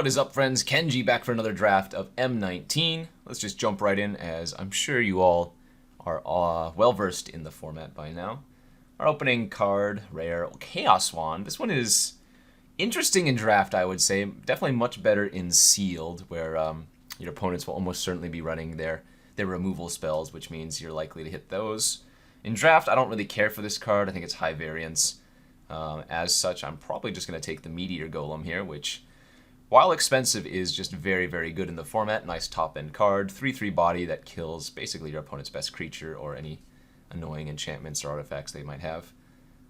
What is up, friends? Kenji back for another draft of M19. Let's just jump right in, as I'm sure you all are well-versed in the format by now. Our opening card, rare, Chaos Wand. This one is interesting in draft, I would say. Definitely much better in sealed, where your opponents will almost certainly be running their removal spells, which means you're likely to hit those. In draft, I don't really care for this card. I think it's high variance. As such, I'm probably just going to take the Meteor Golem here, which, while expensive, is just very, very good in the format. Nice top-end card. 3/3 body that kills basically your opponent's best creature or any annoying enchantments or artifacts they might have.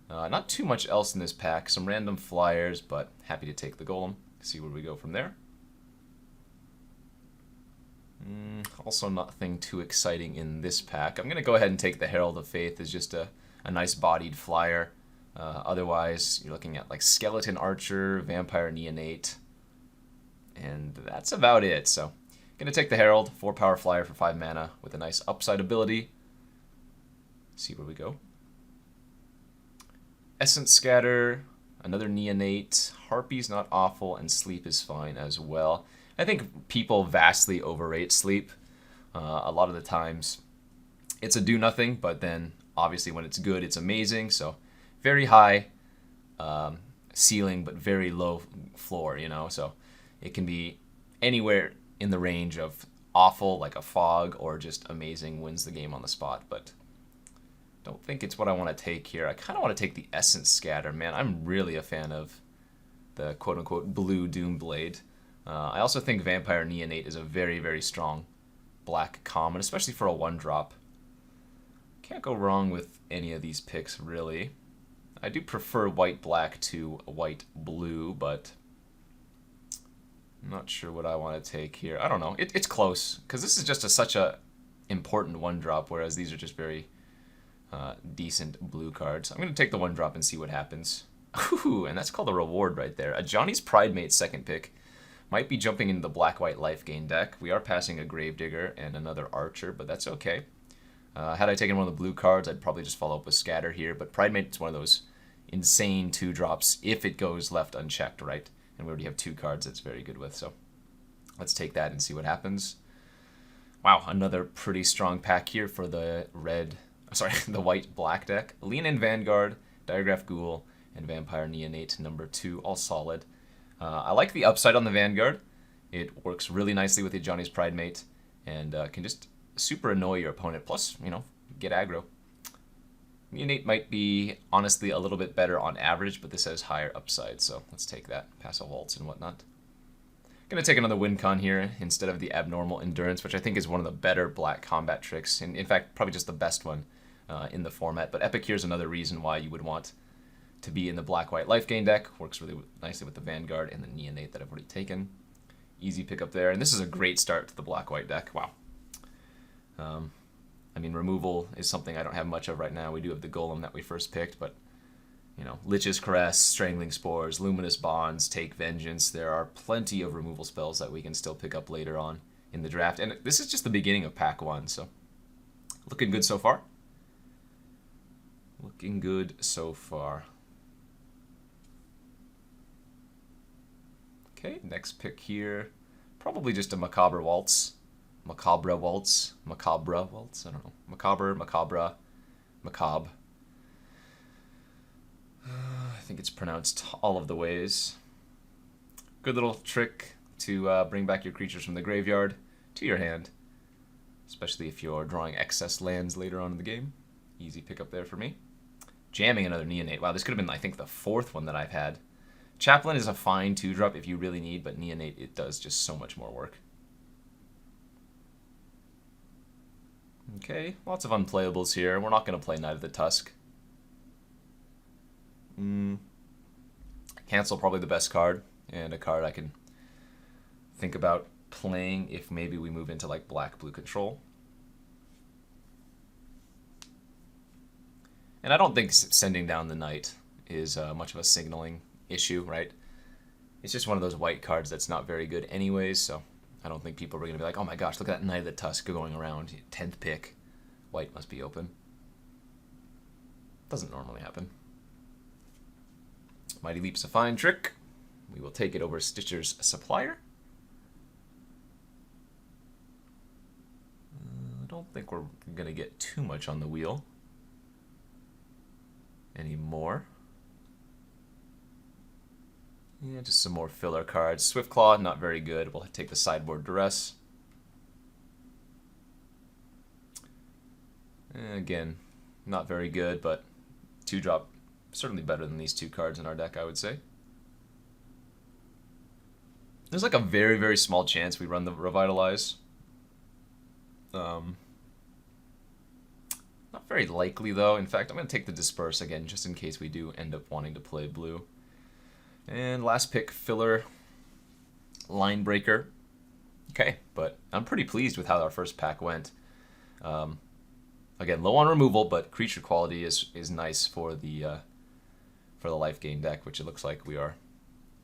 Not too much else in this pack. Some random flyers, but happy to take the Golem. See where we go from there. Also nothing too exciting in this pack. I'm going to go ahead and take the Herald of Faith as just a nice bodied flyer. Otherwise, you're looking at like Skeleton Archer, Vampire Neonate, and that's about it. So, going to take the Herald, 4 power flyer for 5 mana with a nice upside ability. See where we go. Essence Scatter, another Neonate, Harpy's not awful, and Sleep is fine as well. I think people vastly overrate Sleep. A lot of the times it's a do-nothing, but then obviously when it's good, it's amazing. So very high ceiling, but very low floor, you know? So it can be anywhere in the range of awful, like a Fog, or just amazing, wins the game on the spot. But don't think it's what I want to take here. I kind of want to take the Essence Scatter, man. I'm really a fan of the quote-unquote blue Doomblade. I also think Vampire Neonate is a very, very strong black common, especially for a 1-drop. Can't go wrong with any of these picks, really. I do prefer white-black to white-blue, but I'm not sure what I want to take here. I don't know. It's close, because this is just such a important 1-drop, whereas these are just very decent blue cards. I'm going to take the 1-drop and see what happens. Ooh, and that's called a reward right there. A Johnny's Pridemate second pick. Might be jumping into the black-white life gain deck. We are passing a Gravedigger and another Archer, but that's okay. Had I taken one of the blue cards, I'd probably just follow up with Scatter here, but Pridemate's one of those insane 2-drops if it goes left unchecked, right? And we already have 2 cards that's very good with, so let's take that and see what happens. Wow, another pretty strong pack here for the the white-black deck. Lean in Vanguard, Diregraph Ghoul, and Vampire Neonate number 2, all solid. I like the upside on the Vanguard. It works really nicely with the Johnny's Pridemate and can just super annoy your opponent. Plus, you know, get aggro. Neonate might be, honestly, a little bit better on average, but this has higher upside, so let's take that. Pass a Waltz and whatnot. Going to take another win con here instead of the Abnormal Endurance, which I think is one of the better black combat tricks. And in fact, probably just the best one in the format. But Epic here is another reason why you would want to be in the black-white life gain deck. Works really nicely with the Vanguard and the Neonate that I've already taken. Easy pickup there. And this is a great start to the black-white deck. Wow. I mean, removal is something I don't have much of right now. We do have the Golem that we first picked, but, you know, Lich's Caress, Strangling Spores, Luminous Bonds, Take Vengeance. There are plenty of removal spells that we can still pick up later on in the draft. And this is just the beginning of pack 1, so looking good so far. Looking good so far. Okay, next pick here. Probably just a Macabre Waltz. Macabre Waltz. Macabre Waltz? I don't know. Macabre, Macabre, Macabre. I think it's pronounced all of the ways. Good little trick to bring back your creatures from the graveyard to your hand. Especially if you're drawing excess lands later on in the game. Easy pickup there for me. Jamming another Neonate. Wow, this could have been, I think, the 4th one that I've had. Chaplain is a fine 2-drop if you really need, but Neonate, it does just so much more work. Okay, lots of unplayables here. We're not going to play Knight of the Tusk. Cancel probably the best card, and a card I can think about playing if maybe we move into like black-blue control. And I don't think sending down the Knight is much of a signaling issue, right? It's just one of those white cards that's not very good anyways, so I don't think people are going to be like, oh my gosh, look at that Knight of the Tusk going around, 10th pick, white must be open. Doesn't normally happen. Mighty Leap's a fine trick. We will take it over Stitcher's Supplier. I don't think we're going to get too much on the wheel anymore. Yeah, just some more filler cards. Swiftclaw, not very good. We'll take the sideboard Duress. Again, not very good, but 2-drop, certainly better than these 2 cards in our deck, I would say. There's like a very, very small chance we run the Revitalize. Not very likely, though. In fact, I'm going to take the Disperse again, just in case we do end up wanting to play blue. And last pick, filler, Line Breaker. Okay, but I'm pretty pleased with how our first pack went. Again, low on removal, but creature quality is nice for the life gain deck, which it looks like we are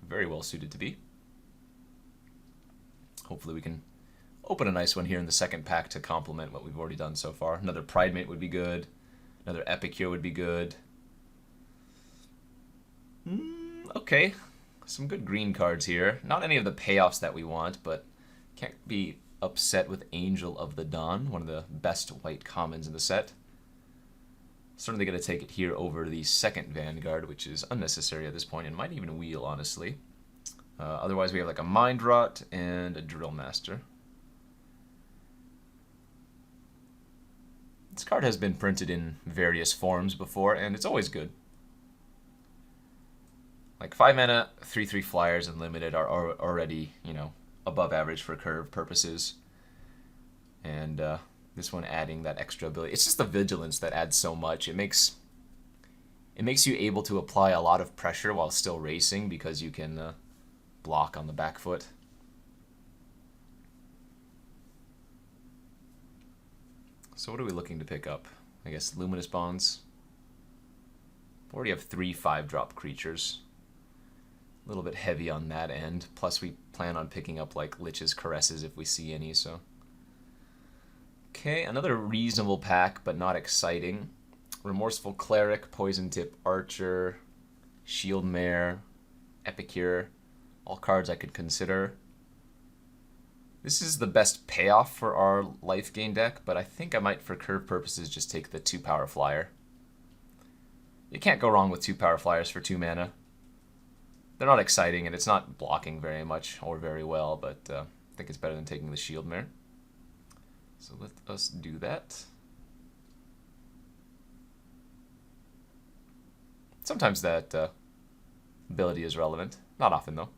very well suited to be. Hopefully we can open a nice one here in the second pack to complement what we've already done so far. Another Pridemate would be good. Another Epicure would be good. Okay, some good green cards here. Not any of the payoffs that we want, but can't be upset with Angel of the Dawn, one of the best white commons in the set. Certainly going to take it here over the second Vanguard, which is unnecessary at this point and might even wheel, honestly. Otherwise, we have like a Mind Rot and a Drill Master. This card has been printed in various forms before, and it's always good. Like 5 mana, 3/3 flyers and limited are already, you know, above average for curve purposes. And this one adding that extra ability. It's just the vigilance that adds so much. It makes you able to apply a lot of pressure while still racing because you can block on the back foot. So what are we looking to pick up? I guess Luminous Bonds. We already have 3 5-drop creatures. A little bit heavy on that end. Plus we plan on picking up like Lich's Caresses if we see any, so. Okay, another reasonable pack, but not exciting. Remorseful Cleric, Poison Tip Archer, Shield Mare, Epicure. All cards I could consider. This is the best payoff for our life gain deck, but I think I might, for curve purposes, just take the 2-power flyer. You can't go wrong with 2-power flyers for 2 mana. They're not exciting, and it's not blocking very much or very well, but I think it's better than taking the Shield Mare. So let us do that. Sometimes that ability is relevant. Not often, though.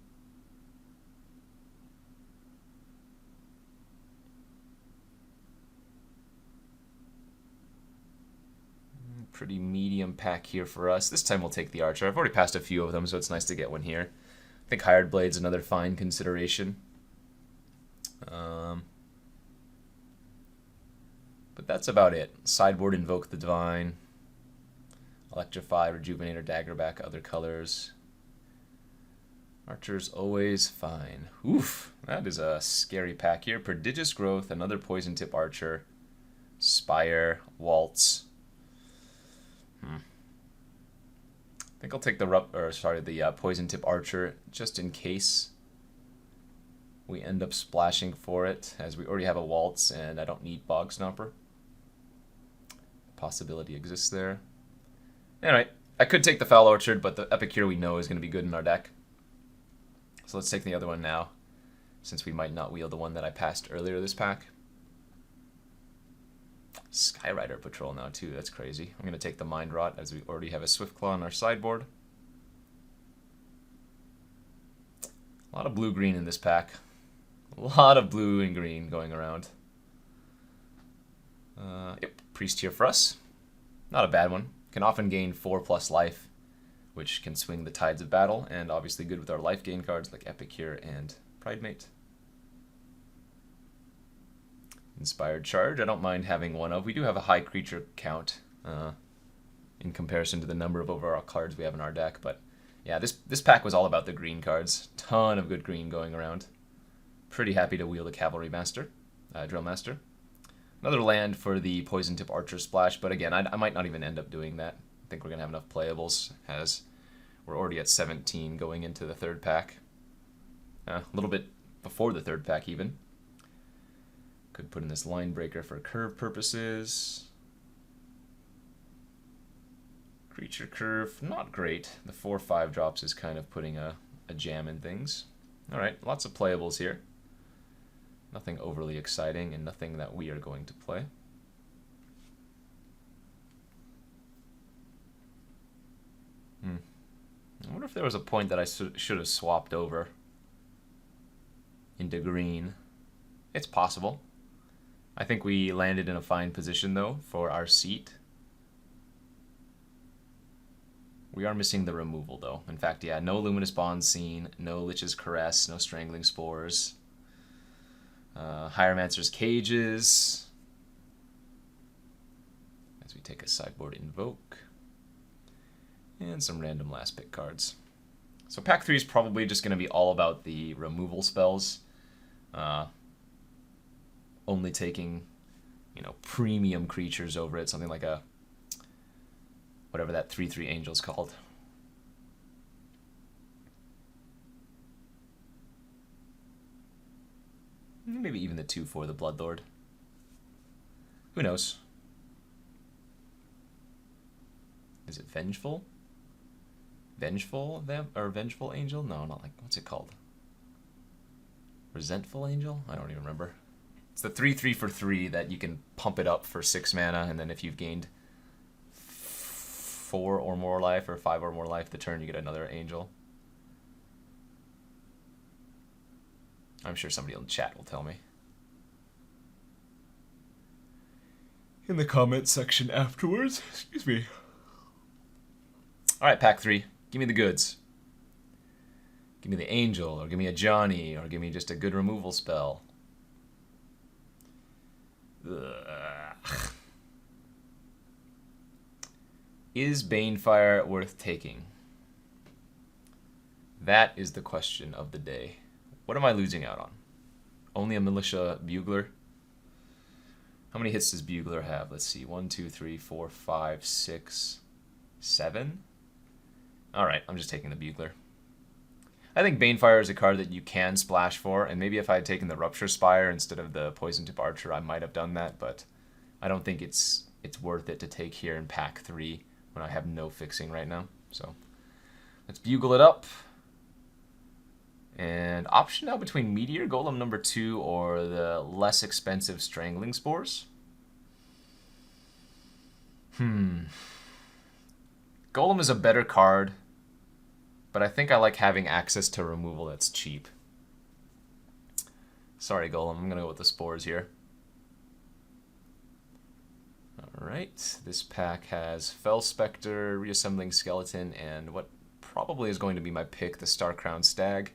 Pretty medium pack here for us. This time we'll take the Archer. I've already passed a few of them, so it's nice to get one here. I think Hired Blade's another fine consideration. But that's about it. Sideboard Invoke the Divine. Electrify, Rejuvenate, Daggerback, other colors. Archer's always fine. Oof, that is a scary pack here. Prodigious Growth, another Poison Tip Archer. Spire, Waltz. I think I'll take the Poison Tip Archer just in case we end up splashing for it, as we already have a Waltz and I don't need Bog Stomper. Possibility exists there. Alright, I could take the Foul Orchard, but the Epicure we know is going to be good in our deck. So let's take the other one now, since we might not wield the one that I passed earlier this pack. Skyrider Patrol now too, that's crazy. I'm going to take the Mind Rot as we already have a Swiftclaw on our sideboard. A lot of blue-green in this pack. A lot of blue and green going around. Yep, Priest here for us. Not a bad one. Can often gain 4+ life, which can swing the tides of battle, and obviously good with our life gain cards like Epicure and Pridemate. Inspired Charge, I don't mind having one of. We do have a high creature count in comparison to the number of overall cards we have in our deck, but yeah, this pack was all about the green cards. Ton of good green going around. Pretty happy to wield a Cavalry Master, Drill Master. Another land for the Poison Tip Archer splash, but again, I might not even end up doing that. I think we're going to have enough playables, as We're already at 17 going into the third pack. A little bit before the third pack even. Could put in this line breaker for curve purposes. Creature curve, not great. The 4/5 drops is kind of putting a jam in things. Alright, lots of playables here. Nothing overly exciting and nothing that we are going to play. I wonder if there was a point that I should have swapped over into green. It's possible. I think we landed in a fine position, though, for our seat. We are missing the removal, though. In fact, yeah, no Luminous Bond seen, no Lich's Caress, no Strangling Spores. Hieromancer's Cages. As we take a sideboard Invoke. And some random last pick cards. So pack 3 is probably just going to be all about the removal spells. Only taking, you know, premium creatures over it. Something like a, whatever that 3/3 angel's called. Maybe even the 2/4 the Bloodlord. Who knows? Is it Vengeful? Vengeful or Vengeful Angel? No, not like, what's it called? Resentful Angel? I don't even remember. It's the 3/3 for 3 that you can pump it up for 6 mana, and then if you've gained 4 or more life or 5 or more life the turn, you get another angel. I'm sure somebody in the chat will tell me. In the comments section afterwards. Excuse me. Alright, pack 3. Give me the goods. Give me the angel, or give me a Johnny, or give me just a good removal spell. Ugh. Is Banefire worth taking? That is the question of the day. What am I losing out on? Only a Militia Bugler? How many hits does Bugler have? Let's see. 1, 2, 3, 4, 5, 6, 7? Alright, I'm just taking the Bugler. I think Banefire is a card that you can splash for, and maybe if I had taken the Rupture Spire instead of the Poison Tip Archer, I might have done that, but I don't think it's worth it to take here in pack 3 when I have no fixing right now. So let's Bugle it up. And option now between Meteor Golem number 2 or the less expensive Strangling Spores. Golem is a better card, but I think I like having access to removal that's cheap. Sorry, Golem, I'm going to go with the Spores here. Alright, this pack has Fell Spectre, Reassembling Skeleton, and what probably is going to be my pick, the Star-Crowned Stag.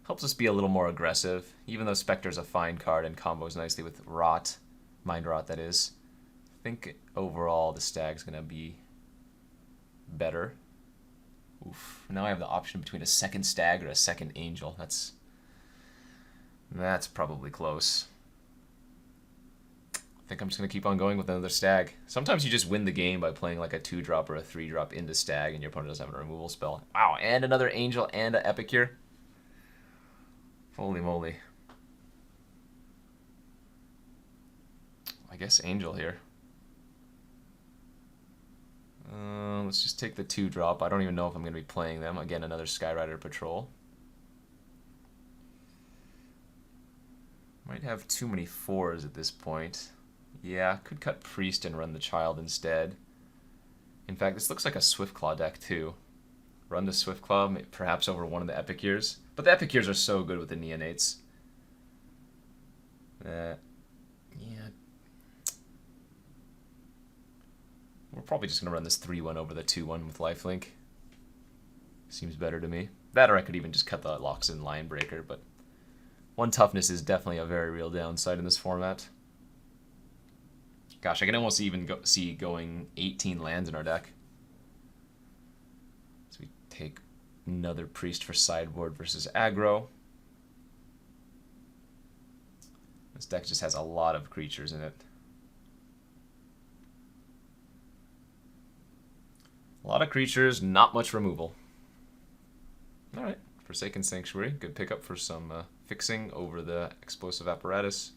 Helps us be a little more aggressive, even though Spectre's a fine card and combos nicely with Rot, Mind Rot that is. I think overall the Stag's going to be better. Oof. Now I have the option between a second Stag or a second Angel. That's probably close. I think I'm just going to keep on going with another Stag. Sometimes you just win the game by playing like a 2-drop or a 3-drop into Stag and your opponent doesn't have a removal spell. Wow, and another Angel and an Epicure. Holy moly. I guess Angel here. Let's just take the 2-drop. I don't even know if I'm going to be playing them. Again, another Skyrider Patrol. Might have too many 4s at this point. Yeah, could cut Priest and run the Child instead. In fact, this looks like a Swiftclaw deck too. Run the Swiftclaw, perhaps over one of the Epicures. But the Epicures are so good with the Neonates. Yeah. We're probably just going to run this 3-1 over the 2-1 with Lifelink. Seems better to me. That or I could even just cut the Loxodon Lion Breaker, but 1 toughness is definitely a very real downside in this format. Gosh, I can almost even see going 18 lands in our deck. So we take another Priest for sideboard versus aggro. This deck just has a lot of creatures in it. A lot of creatures, not much removal. Forsaken Sanctuary, good pickup for some fixing over the explosive apparatus.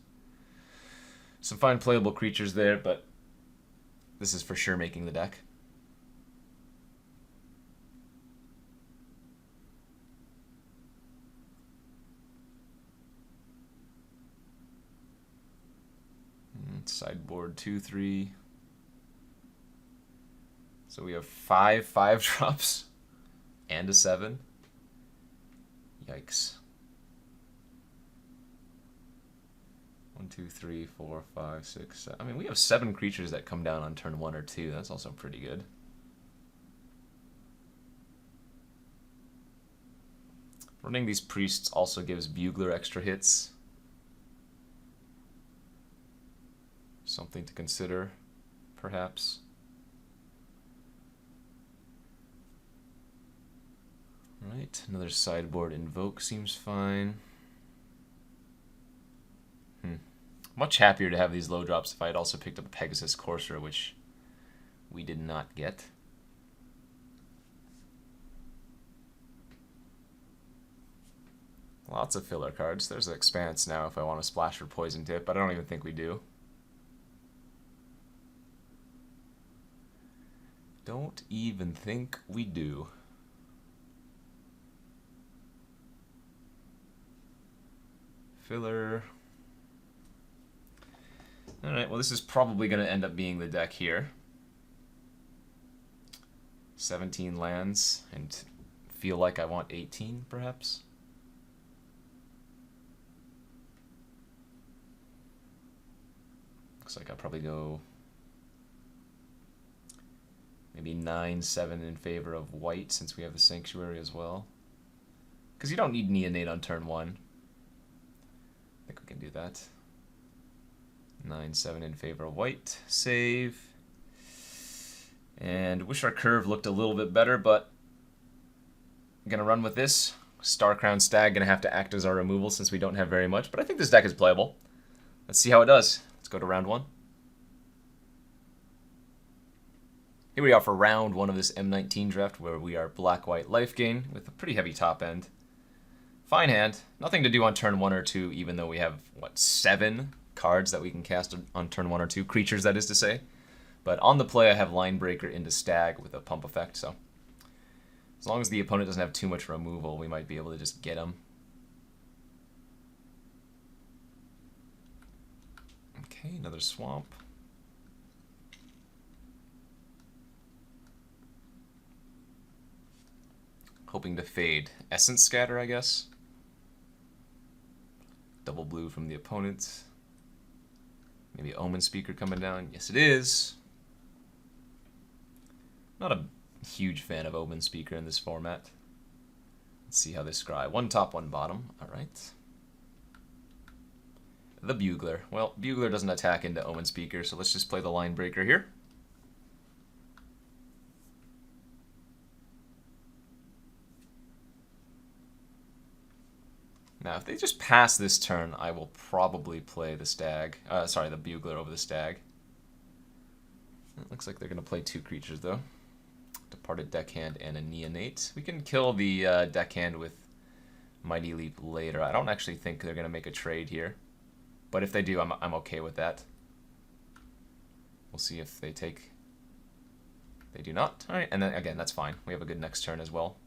Some fine playable creatures there, but this is for sure making the deck. Sideboard 2/3. So we have 5 drops and a 7. Yikes. 1, 2, 3, 4, 5, 6, 7. I mean, we have 7 creatures that come down on turn 1 or 2. That's also pretty good. Running these priests also gives Bugler extra hits. Something to consider, perhaps. Right, another sideboard invoke seems fine. Much happier to have these low drops if I had also picked up a Pegasus Courser, which we did not get. Lots of filler cards. There's an Expanse now if I want to splash for Poison Tip, but I don't even think we do. Don't even think we do. Filler. Alright, well this is probably going to end up being the deck here. 17 lands, and feel like I want 18, perhaps? Looks like I'll probably go maybe 9-7 in favor of white, since we have the Sanctuary as well. Because you don't need Neonate on turn 1. I think we can do that. 9-7 in favor of white. Save. And wish our curve looked a little bit better, but I'm going to run with this. Starcrown Stag going to have to act as our removal since we don't have very much, but I think this deck is playable. Let's see how it does. Let's go to round 1. Here we are for round 1 of this M19 draft, where we are black-white life gain with a pretty heavy top end. Fine hand. Nothing to do on turn 1 or 2, even though we have, what, 7 cards that we can cast on turn 1 or 2. Creatures, that is to say. But on the play, I have Linebreaker into Stag with a pump effect, so as long as the opponent doesn't have too much removal, we might be able to just get him. Okay, another swamp. Hoping to fade Essence Scatter, I guess. Double blue from the opponent. Maybe Omen Speaker coming down. Yes, it is. Not a huge fan of Omen Speaker in this format. Let's see how they scry. 1 top, 1 bottom. All right. The Bugler. Well, Bugler doesn't attack into Omen Speaker, so let's just play the Linebreaker here. Now, if they just pass this turn, I will probably play the Stag. Sorry, the Bugler over the Stag. It looks like they're going to play 2 creatures, though. Departed Deckhand and a Neonate. We can kill the Deckhand with Mighty Leap later. I don't actually think they're going to make a trade here. But if they do, I'm okay with that. We'll see if they take... They do not. Alright, and then again, that's fine. We have a good next turn as well.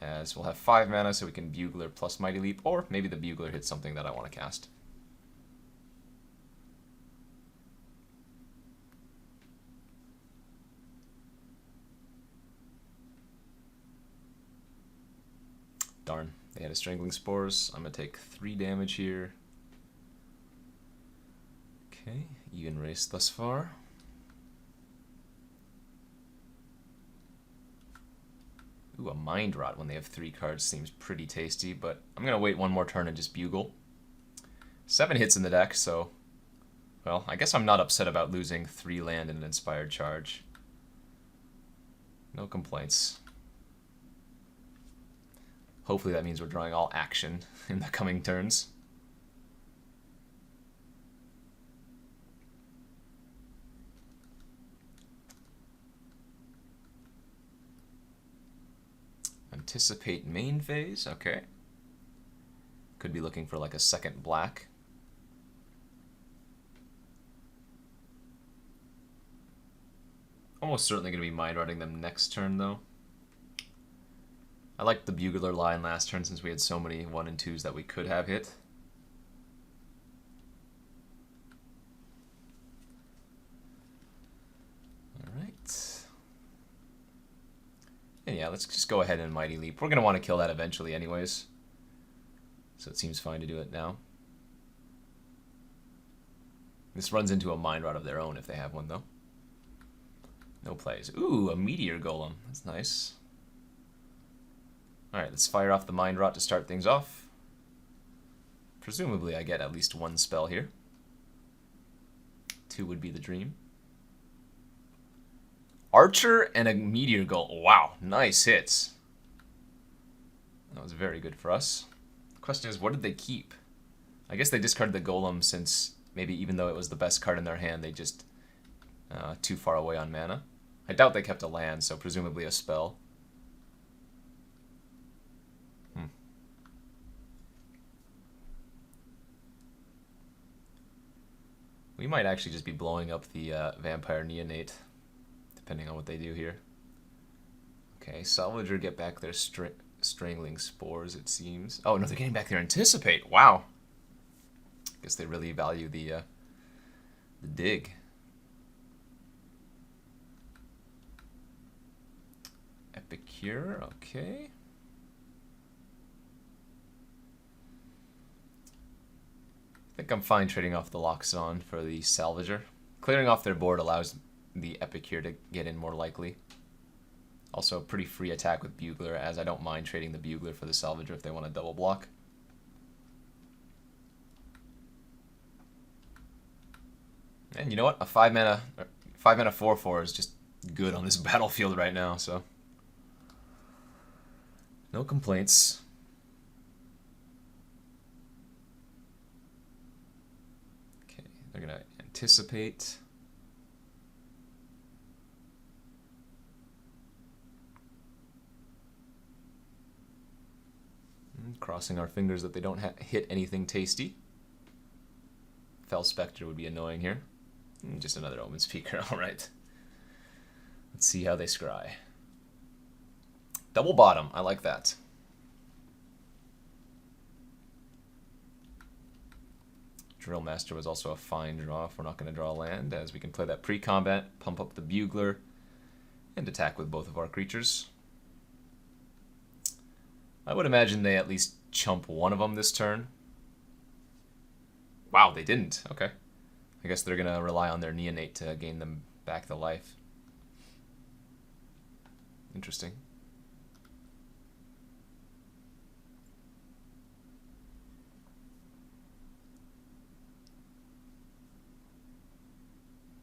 As we'll have 5 mana, so we can Bugler plus Mighty Leap, or maybe the Bugler hits something that I want to cast. Darn, they had a Strangling Spores. I'm going to take 3 damage here. Okay, even race thus far. Ooh, a Mind Rot when they have 3 cards seems pretty tasty, but I'm going to wait 1 more turn and just Bugle. 7 hits in the deck, so... Well, I guess I'm not upset about losing 3 land and an Inspired Charge. No complaints. Hopefully that means we're drawing all action in the coming turns. Anticipate main phase, okay. Could be looking for like a second black. Almost certainly going to be mind running them next turn though. I liked the Bugler line last turn since we had so many 1 and 2s that we could have hit. Alright. And yeah, let's just go ahead and Mighty Leap. We're going to want to kill that eventually anyways. So it seems fine to do it now. This runs into a Mind Rot of their own if they have one though. No plays. Ooh, a Meteor Golem. That's nice. Alright, let's fire off the Mind Rot to start things off. Presumably I get at least one spell here. 2 would be the dream. Archer and a Meteor Golem. Wow, nice hits. That was very good for us. The question is, what did they keep? I guess they discarded the Golem since maybe even though it was the best card in their hand, they just too far away on mana. I doubt they kept a land, so presumably a spell. We might actually just be blowing up the Vampire Neonate, depending on what they do here. Okay, Salvager get back their Strangling Spores, it seems. Oh, no, they're getting back their Anticipate. Wow. Guess they really value the dig. Epicure, okay. I think I'm fine trading off the Loxodon for the Salvager. Clearing off their board allows the Epicure to get in more likely. Also, a pretty free attack with Bugler, as I don't mind trading the Bugler for the Salvager if they want to double block. And you know what? A 5-mana 4/4 is just good on this battlefield right now, so no complaints. Okay, they're gonna Anticipate. Crossing our fingers that they don't hit anything tasty. Fel Spectre would be annoying here. Just another Omen Speaker, alright. Let's see how they scry. Double bottom, I like that. Drill Master was also a fine draw if we're not going to draw land, as we can play that pre-combat, pump up the Bugler, and attack with both of our creatures. I would imagine they at least chump one of them this turn. Wow, they didn't. Okay. I guess they're going to rely on their Neonate to gain them back the life. Interesting.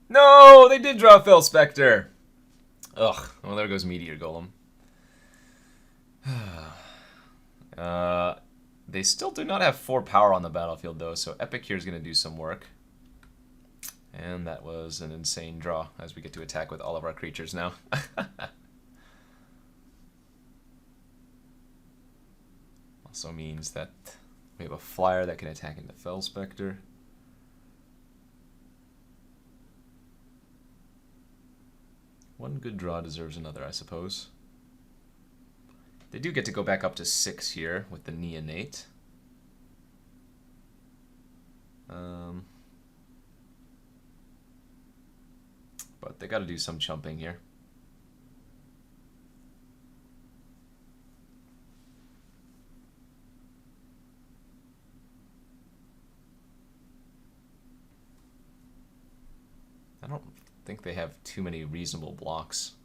No, they did draw Fel Spectre. Ugh. Well, there goes Meteor Golem. They still do not have 4 power on the battlefield, though, so Epicure is going to do some work. And that was an insane draw, as we get to attack with all of our creatures now. Also means that we have a flyer that can attack into Fel Spectre. One good draw deserves another, I suppose. They do get to go back up to 6 here with the Neonate. But they got to do some chumping here. I don't think they have too many reasonable blocks.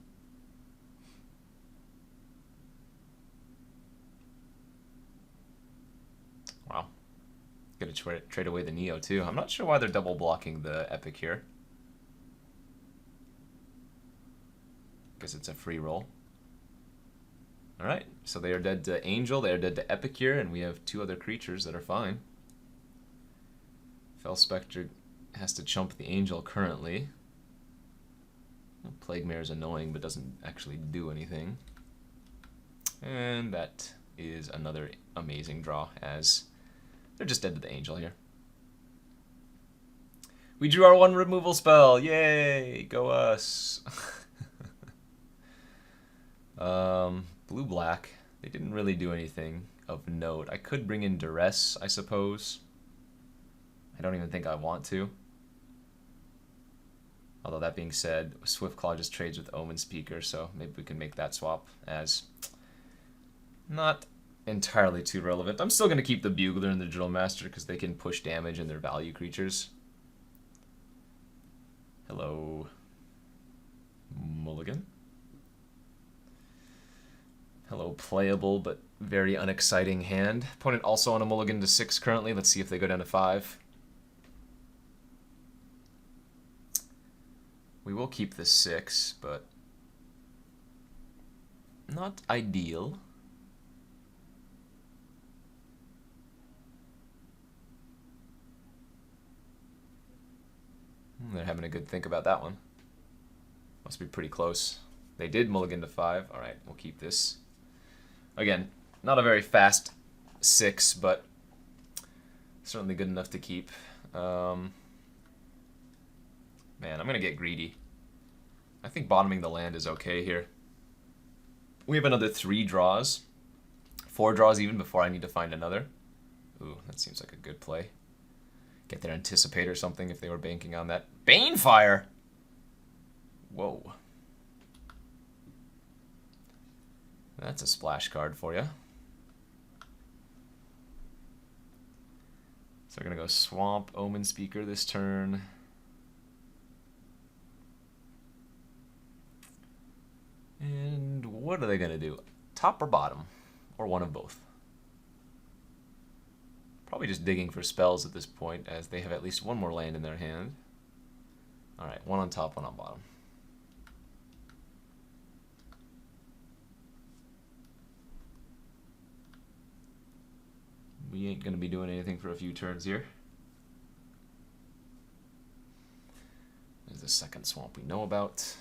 Wow. Gonna trade away the Neo too. I'm not sure why they're double blocking the Epic here. Guess it's a free roll. Alright, so they are dead to Angel, they are dead to Epicure, and we have 2 other creatures that are fine. Fel Spectre has to chump the Angel currently. Plague Mare is annoying, but doesn't actually do anything. And that is another amazing draw, as they're just dead to the angel here. We drew our one removal spell. Yay! Go us. Blue-black. They didn't really do anything of note. I could bring in Duress, I suppose. I don't even think I want to. Although that being said, Swiftclaw just trades with Omen Speaker, so maybe we can make that swap as not entirely too relevant. I'm still going to keep the Bugler and the Drill Master because they can push damage and their value creatures. Hello, Mulligan. Hello, playable but very unexciting hand. Opponent also on a Mulligan to 6 currently. Let's see if they go down to 5. We will keep the 6, but not ideal. They're having a good think about that one. Must be pretty close. They did mulligan to 5. All right, we'll keep this. Again, not a very fast 6, but certainly good enough to keep. Man, I'm going to get greedy. I think bottoming the land is okay here. We have another 3 draws. 4 draws even before I need to find another. Ooh, that seems like a good play. Get their Anticipate or something if they were banking on that. Banefire! Whoa. That's a splash card for you. So we're going to go Swamp, Omen Speaker this turn. And what are they going to do? Top or bottom? Or one of both? Probably just digging for spells at this point, as they have at least one more land in their hand. Alright, one on top, one on bottom. We ain't going to be doing anything for a few turns here. There's the second swamp we know about.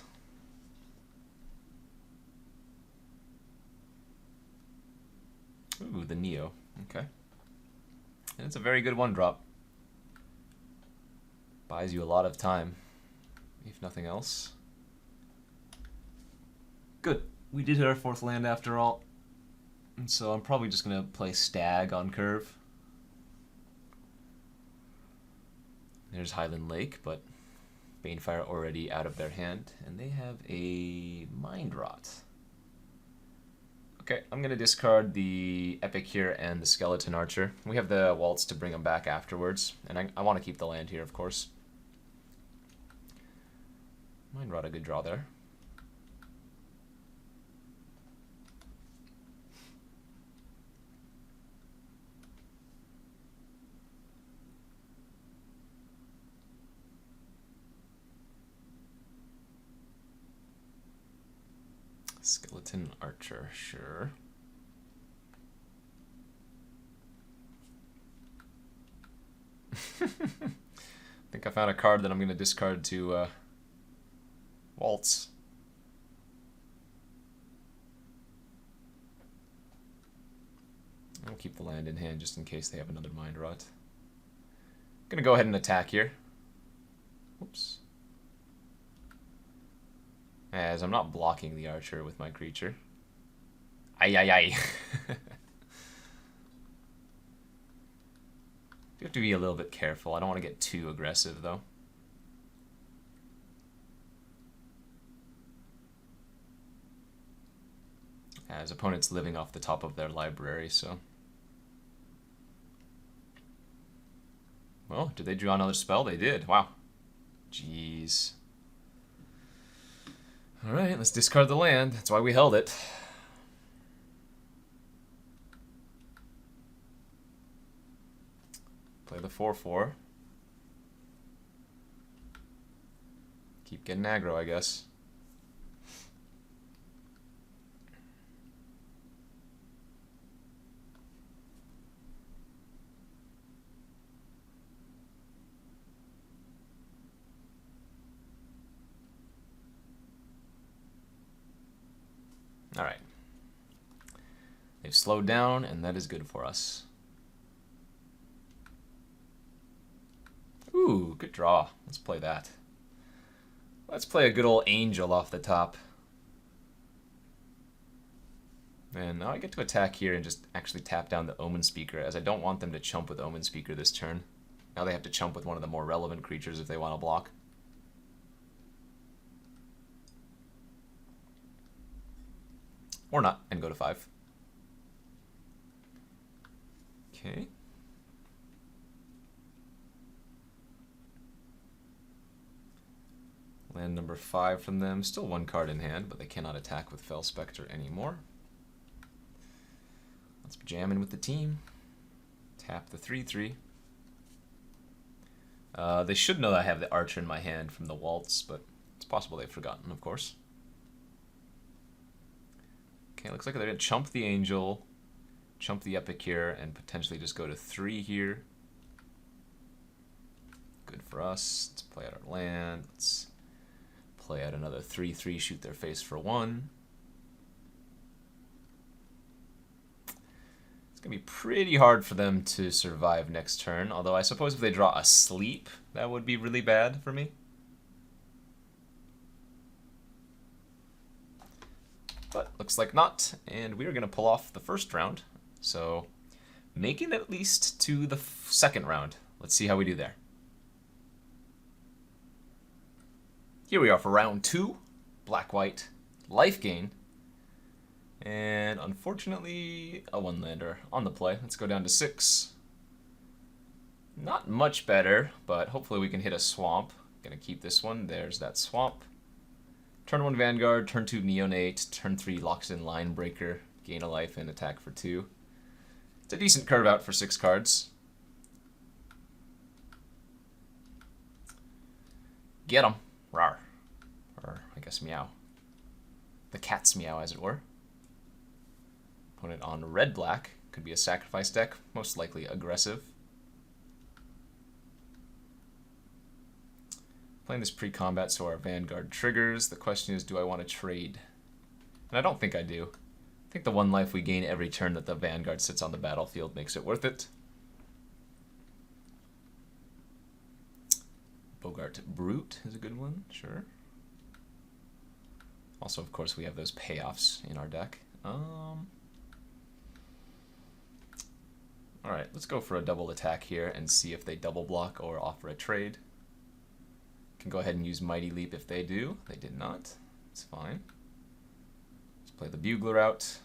Ooh, the Neo. Okay. And it's a very good 1-drop. Buys you a lot of time, if nothing else. Good. We did hit our 4th land after all. And so I'm probably just going to play Stag on curve. There's Highland Lake, but Banefire already out of their hand. And they have a Mind Rot. Okay, I'm going to discard the Epic here and the Skeleton Archer. We have the Waltz to bring them back afterwards, and I want to keep the land here, of course. Mind Rot, a good draw there. Skeleton Archer, sure. I think I found a card that I'm going to discard to Waltz. I'll keep the land in hand just in case they have another Mind Rot. I'm going to go ahead and attack here. Whoops. As I'm not blocking the Archer with my creature. Ay, ay, ay. You have to be a little bit careful. I don't want to get too aggressive, though. As opponent's living off the top of their library, so... Well, did they draw another spell? They did. Wow. Jeez. Alright, let's discard the land. That's why we held it. Play the 4/4. Keep getting aggro, I guess. Alright. They've slowed down, and that is good for us. Ooh, good draw. Let's play that. Let's play a good old angel off the top. And now I get to attack here and just actually tap down the Omen Speaker, as I don't want them to chump with Omen Speaker this turn. Now they have to chump with one of the more relevant creatures if they want to block. Or not, and go to 5. Okay. Land number 5 from them. Still 1 card in hand, but they cannot attack with Fel Spectre anymore. Let's jam in with the team. Tap the 3/3. They should know that I have the Archer in my hand from the Waltz, but it's possible they've forgotten, of course. Okay, looks like they're going to chump the Angel, chump the Epic here, and potentially just go to 3 here. Good for us. Let's play out our land. Let's play out another 3/3, shoot their face for 1. It's going to be pretty hard for them to survive next turn, although I suppose if they draw a sleep, that would be really bad for me. But looks like not, and we are going to pull off the first round, so making it at least to the second round. Let's see how we do there. Here we are for round 2, black-white, life gain, and unfortunately a 1-lander on the play. Let's go down to 6. Not much better, but hopefully we can hit a swamp. Gonna keep this one. There's that swamp. Turn 1 Vanguard, turn 2 Neonate, turn 3 locks in Line Breaker, gain a life and attack for 2. It's a decent curve out for 6 cards. Get 'em. Rawr. Or, I guess, meow. The cat's meow, as it were. Opponent on red-black. Could be a sacrifice deck. Most likely aggressive. Playing this pre-combat so our Vanguard triggers. The question is, do I want to trade? And I don't think I do. I think the 1 life we gain every turn that the Vanguard sits on the battlefield makes it worth it. Bogart Brute is a good one, sure. Also, of course, we have those payoffs in our deck. Alright, let's go for a double attack here and see if they double block or offer a trade. Can go ahead and use Mighty Leap if they do. They did not. It's fine. Let's play the Bugler out.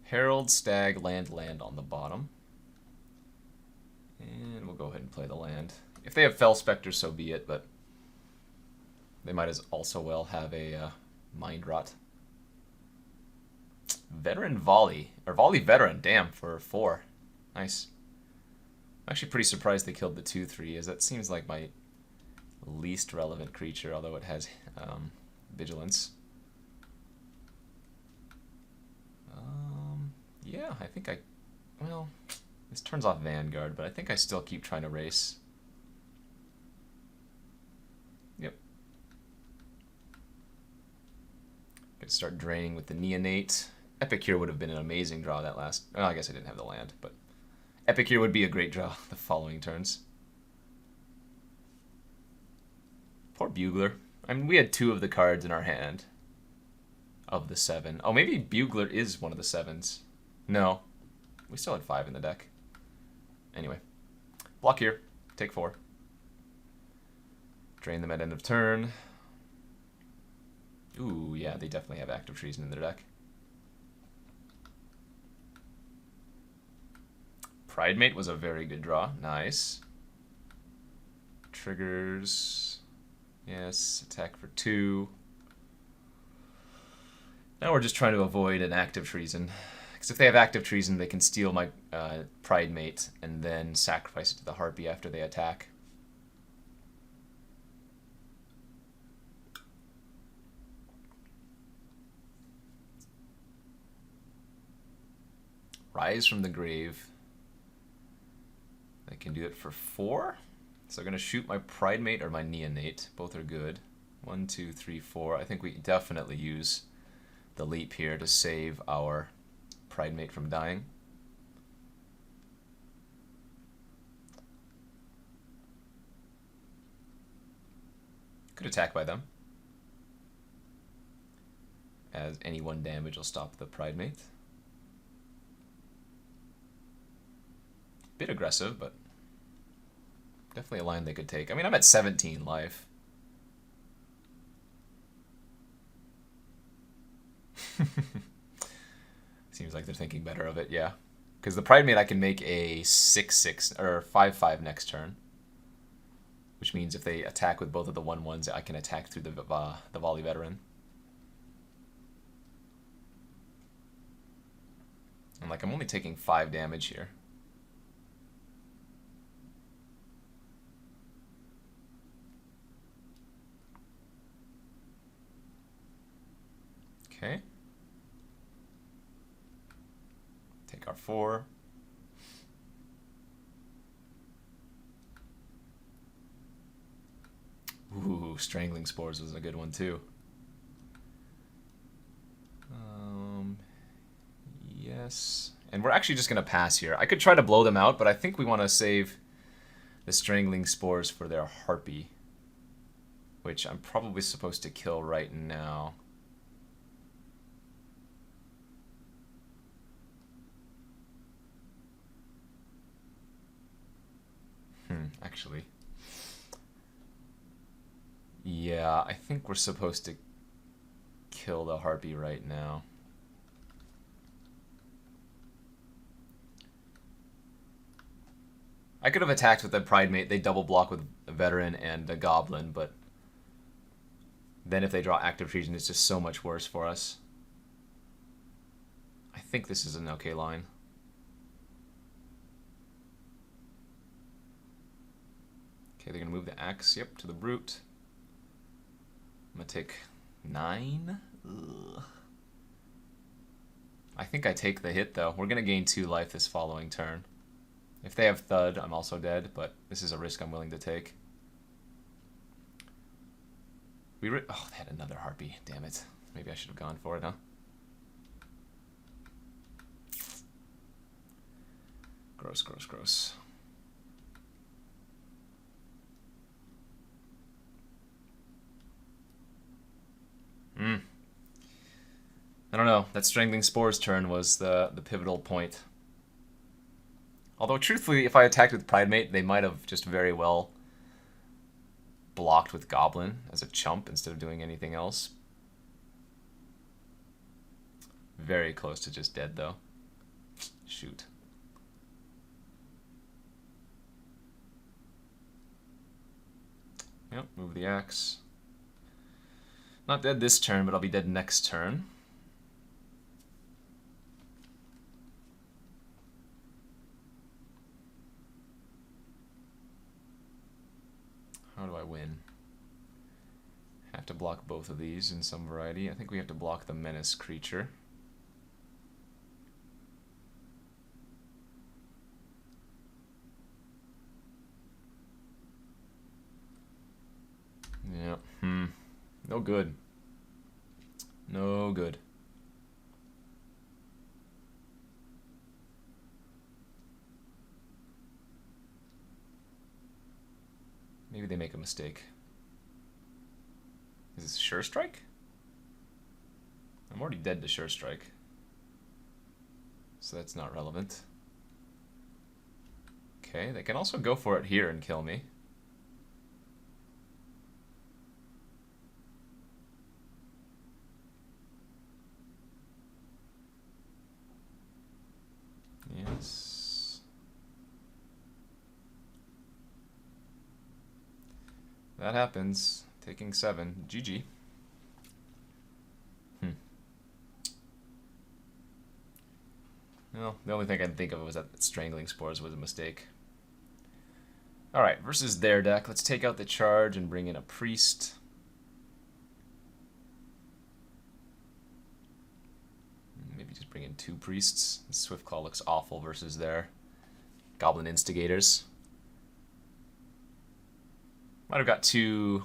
Herald, Stag, land on the bottom. And we'll go ahead and play the land. If they have Fel Spectre, so be it, but they might as also well have a Mind Rot. Veteran Volley, or Volley Veteran, damn, for 4. Nice. I'm actually pretty surprised they killed the 2/3, as that seems like my least relevant creature, although it has Vigilance. Yeah, I think well, this turns off Vanguard, but I think I still keep trying to race. Yep. Gonna start draining with the Neonate. Epic here would have been an amazing draw that last... Well, I guess I didn't have the land, but Epic here would be a great draw the following turns. Poor Bugler. I mean, we had 2 of the cards in our hand. Of the 7. Oh, maybe Bugler is one of the 7s. No. We still had 5 in the deck. Anyway. Block here. Take 4. Drain them at end of turn. Ooh, yeah, they definitely have Active Treason in their deck. Pridemate was a very good draw. Nice. Triggers. Yes, attack for 2. Now we're just trying to avoid an Active Treason. Because if they have Active Treason, they can steal my Pridemate and then sacrifice it to the Harpy after they attack. Rise from the Grave. I can do it for 4. So I'm going to shoot my Pridemate or my Neonate. Both are good. 1, 2, 3, 4. I think we definitely use the leap here to save our Pridemate from dying. Could attack by them, as any 1 damage will stop the Pridemate. Bit aggressive, but definitely a line they could take. I mean, I'm at 17 life. Seems like they're thinking better of it, yeah. Because the Pridemate, I can make a 6/6 or 5/5 next turn, which means if they attack with both of the 1/1s, I can attack through the Volley Veteran. And like, I'm only taking 5 damage here. Okay. Take our 4. Ooh, Strangling Spores was a good one too. Yes. And we're actually just going to pass here. I could try to blow them out, but I think we want to save the Strangling Spores for their Harpy, which I'm probably supposed to kill right now. Actually. Yeah, I think we're supposed to kill the Harpy right now. I could have attacked with the Pridemate. They double block with a Veteran and a Goblin, but then if they draw Active Treason, it's just so much worse for us. I think this is an okay line. Okay, they're going to move the axe, yep, to the Brute. I'm going to take 9. Ugh. I think I take the hit, though. We're going to gain 2 life this following turn. If they have Thud, I'm also dead, but this is a risk I'm willing to take. Oh, they had another Harpy. Damn it. Maybe I should have gone for it, huh? Gross, gross, gross. I don't know. That Strangling Spores turn was the pivotal point. Although, truthfully, if I attacked with Pridemate, they might have just very well blocked with Goblin as a chump instead of doing anything else. Very close to just dead, though. Shoot. Yep, move the axe. Not dead this turn, but I'll be dead next turn. How do I win? Have to block both of these in some variety. I think we have to block the Menace creature. Yeah, no good. No good. Maybe they make a mistake. Is this Sure Strike? I'm already dead to Sure Strike, so that's not relevant. Okay, they can also go for it here and kill me. Yes. That happens. Taking 7. GG. Well, the only thing I can think of was that Strangling Spores was a mistake. Alright, versus their deck. Let's take out the charge and bring in a Priest. Maybe just bring in 2 Priests. Swiftclaw looks awful versus their Goblin Instigators. Might have got too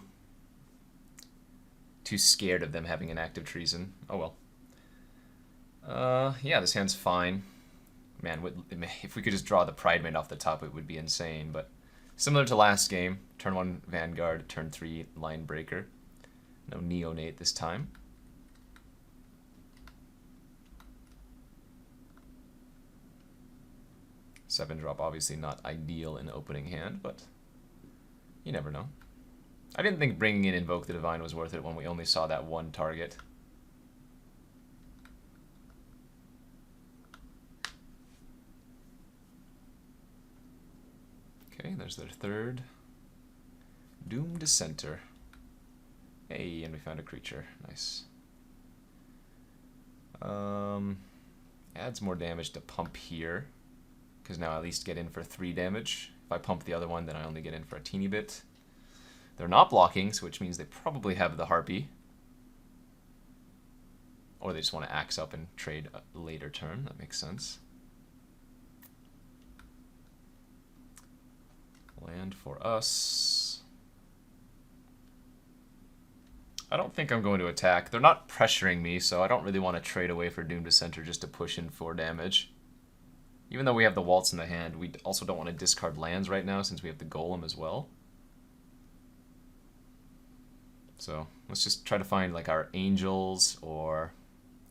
scared of them having an active treason. Oh well. Yeah, this hand's fine. Man, if we could just draw the Pride Mate off the top, it would be insane, but similar to last game, turn 1 Vanguard, turn 3 Line Breaker. No Neonate this time. Seven drop, obviously not ideal in opening hand, but you never know. I didn't think bringing in Invoke the Divine was worth it when we only saw that one target. Okay, there's their third. Doom Dissenter. Hey, and we found a creature. Nice. Adds more damage to pump here, because now I at least get in for 3 damage. If I pump the other one, then I only get in for a teeny bit. They're not blocking, so which means they probably have the Harpy. Or they just want to axe up and trade a later turn. That makes sense. Land for us. I don't think I'm going to attack. They're not pressuring me, so I don't really want to trade away for Doom Dissenter just to push in 4 damage. Even though we have the Waltz in the hand, we also don't want to discard lands right now since we have the Golem as well. So let's just try to find like our Angels, or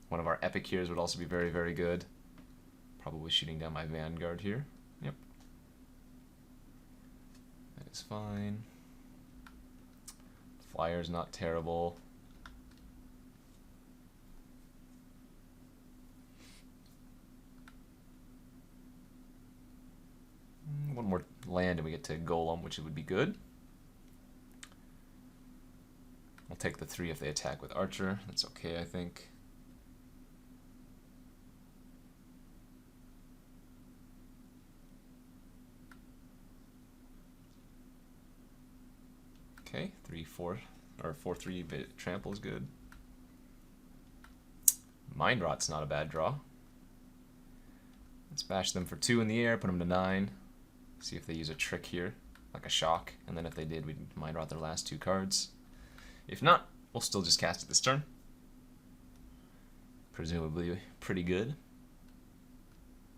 one of our Epicures would also be very, very good. Probably shooting down my Vanguard here. Yep. That is fine. Flyer's not terrible. One more land and we get to Golem, which would be good. I'll take the 3 if they attack with Archer. That's okay, I think. Okay, 3/4 or 4/3 trample is good. Mind Rot's not a bad draw. Let's bash them for 2 in the air, put them to 9. See if they use a trick here, like a shock, and then if they did, we'd Mind Rot their last 2 cards. If not, we'll still just cast it this turn. Presumably pretty good.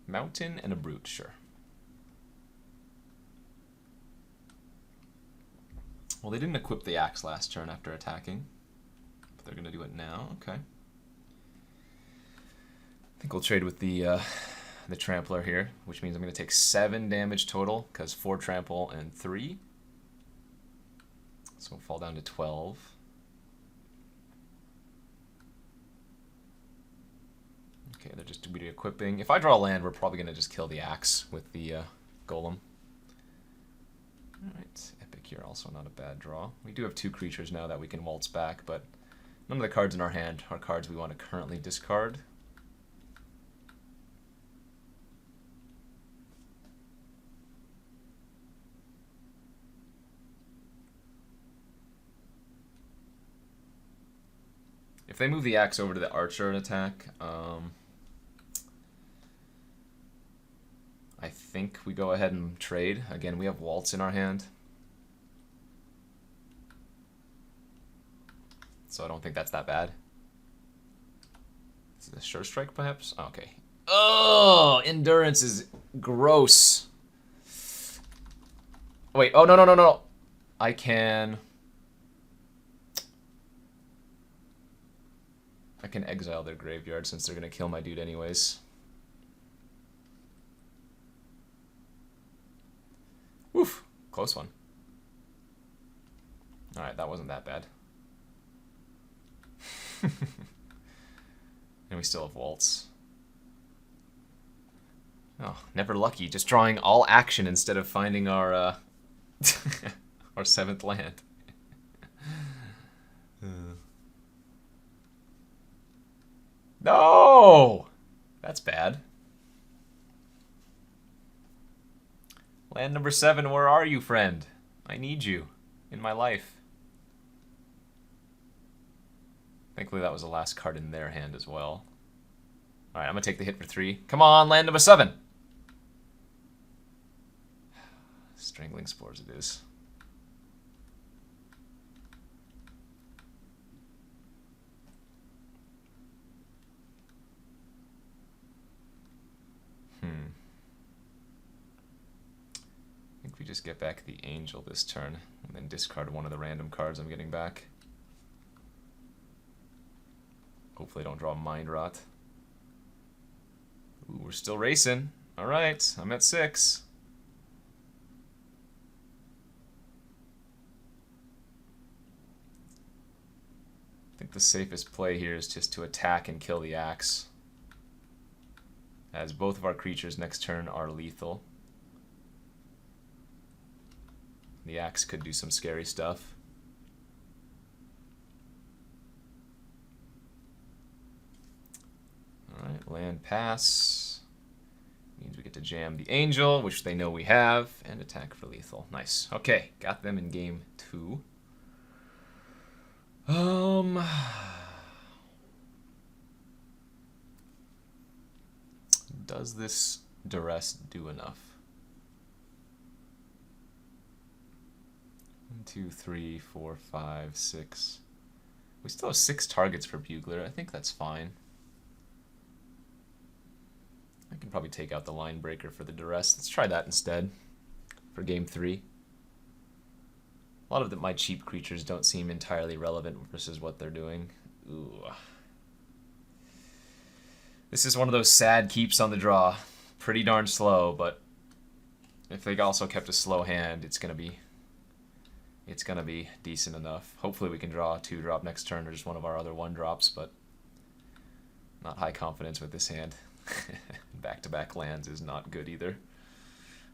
Mountain and a Brute, sure. Well, they didn't equip the axe last turn after attacking, but they're going to do it now. Okay. I think we'll trade with the Trampler here, which means I'm going to take 7 damage total, because 4 trample and 3. So we'll fall down to 12. Okay, they're just equipping. If I draw land, we're probably going to just kill the axe with the Golem. Alright, Epic here, also not a bad draw. We do have 2 creatures now that we can waltz back, but none of the cards in our hand are cards we want to currently discard. If they move the axe over to the Archer and attack, I think we go ahead and trade. Again, we have Waltz in our hand, so I don't think that's that bad. Is it a Sure Strike, perhaps? Oh, okay. Oh, Endurance is gross. Wait, oh, no. I can exile their graveyard since they're going to kill my dude anyways. Woof, close one. Alright, that wasn't that bad. And we still have Waltz. Oh, never lucky. Just drawing all action instead of finding our our 7th land. No! That's bad. Land number 7, where are you, friend? I need you in my life. Thankfully, that was the last card in their hand as well. Alright, I'm going to take the hit for 3. Come on, land number 7! Strangling Spores it is. just get back the Angel this turn, and then discard one of the random cards I'm getting back. Hopefully I don't draw Mind Rot. Ooh, we're still racing. Alright, I'm at 6. I think the safest play here is just to attack and kill the Axe, as both of our creatures next turn are lethal. The Axe could do some scary stuff. Alright, land pass. Means we get to jam the Angel, which they know we have, and attack for lethal. Nice. Okay, got them in game 2. Does this duress do enough? 1, 2, 3, 4, 5, 6. We still have 6 targets for Bugler. I think that's fine. I can probably take out the line breaker for the duress. Let's try that instead for game 3. A lot of my cheap creatures don't seem entirely relevant versus what they're doing. Ooh. This is one of those sad keeps on the draw. Pretty darn slow, but if they also kept a slow hand, it's gonna be decent enough. Hopefully we can draw a 2-drop next turn or just one of our other 1-drops, but not high confidence with this hand. Back-to-back lands is not good either.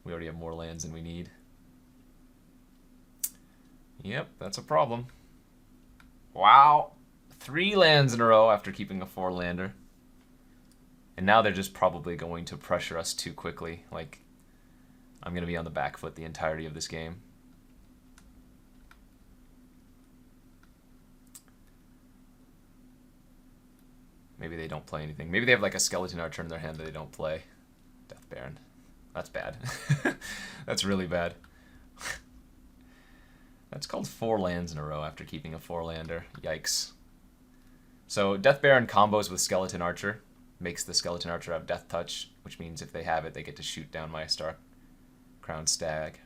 We already have more lands than we need. Yep, that's a problem. Wow. 3 lands in a row after keeping a 4-lander. And now they're just probably going to pressure us too quickly. Like, I'm going to be on the back foot the entirety of this game. Maybe they don't play anything. Maybe they have like a Skeleton Archer in their hand that they don't play. Death Baron. That's bad. That's really bad. That's called 4 lands in a row after keeping a 4-lander. Yikes. So Death Baron combos with Skeleton Archer. Makes the Skeleton Archer have Death Touch, which means if they have it, they get to shoot down my Star Crown Stag.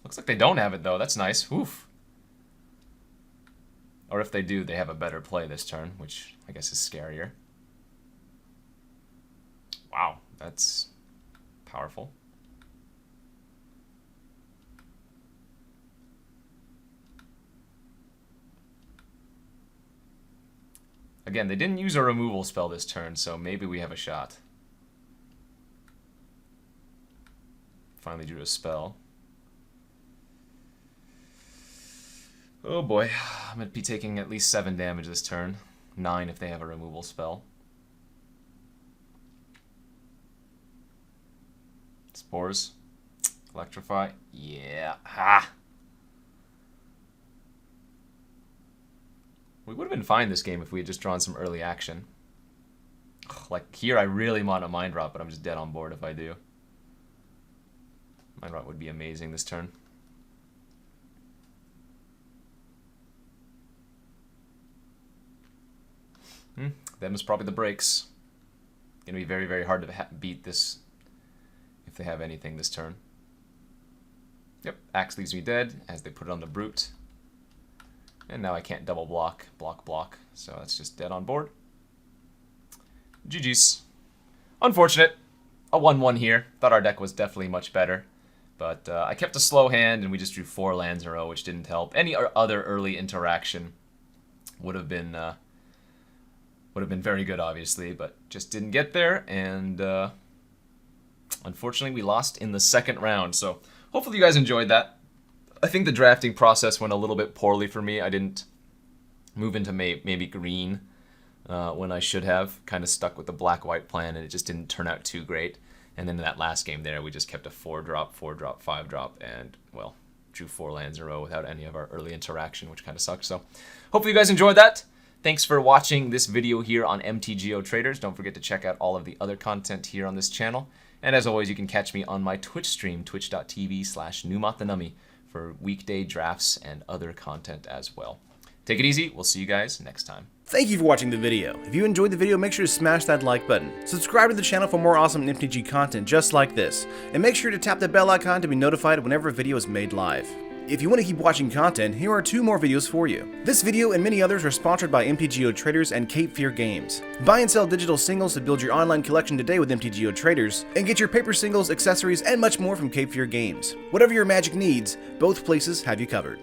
Looks like they don't have it, though. That's nice. Oof. Or if they do, they have a better play this turn, which I guess is scarier. Wow, that's powerful. Again, they didn't use a removal spell this turn, so maybe we have a shot. Finally drew a spell. Oh boy, I'm going to be taking at least 7 damage this turn. 9 if they have a removal spell. Spores. Electrify. Yeah. Ha! We would have been fine this game if we had just drawn some early action. Like here I really want a Mind Rot, but I'm just dead on board if I do. Mind Rot would be amazing this turn. Them's probably the breaks. Gonna be very, very hard to beat this if they have anything this turn. Yep, Axe leaves me dead as they put it on the Brute. And now I can't double block, block, so that's just dead on board. GG's. Unfortunate. A 1-1 here. Thought our deck was definitely much better. But I kept a slow hand and we just drew 4 lands in a row, which didn't help. Any other early interaction would have been very good, obviously, but just didn't get there. And unfortunately, we lost in the second round. So hopefully you guys enjoyed that. I think the drafting process went a little bit poorly for me. I didn't move into maybe green when I should have. Kind of stuck with the black-white plan, and it just didn't turn out too great. And then in that last game there, we just kept a 4-drop, 4-drop, 5-drop, and, well, drew 4 lands in a row without any of our early interaction, which kind of sucked. So hopefully you guys enjoyed that. Thanks for watching this video here on MTGO Traders. Don't forget to check out all of the other content here on this channel. And as always, you can catch me on my Twitch stream, twitch.tv/NumottheNummy, for weekday drafts and other content as well. Take it easy. We'll see you guys next time. Thank you for watching the video. If you enjoyed the video, make sure to smash that like button. Subscribe to the channel for more awesome MTG content just like this. And make sure to tap the bell icon to be notified whenever a video is made live. If you want to keep watching content, here are 2 more videos for you. This video and many others are sponsored by MTGO Traders and Cape Fear Games. Buy and sell digital singles to build your online collection today with MTGO Traders, and get your paper singles, accessories, and much more from Cape Fear Games. Whatever your Magic needs, both places have you covered.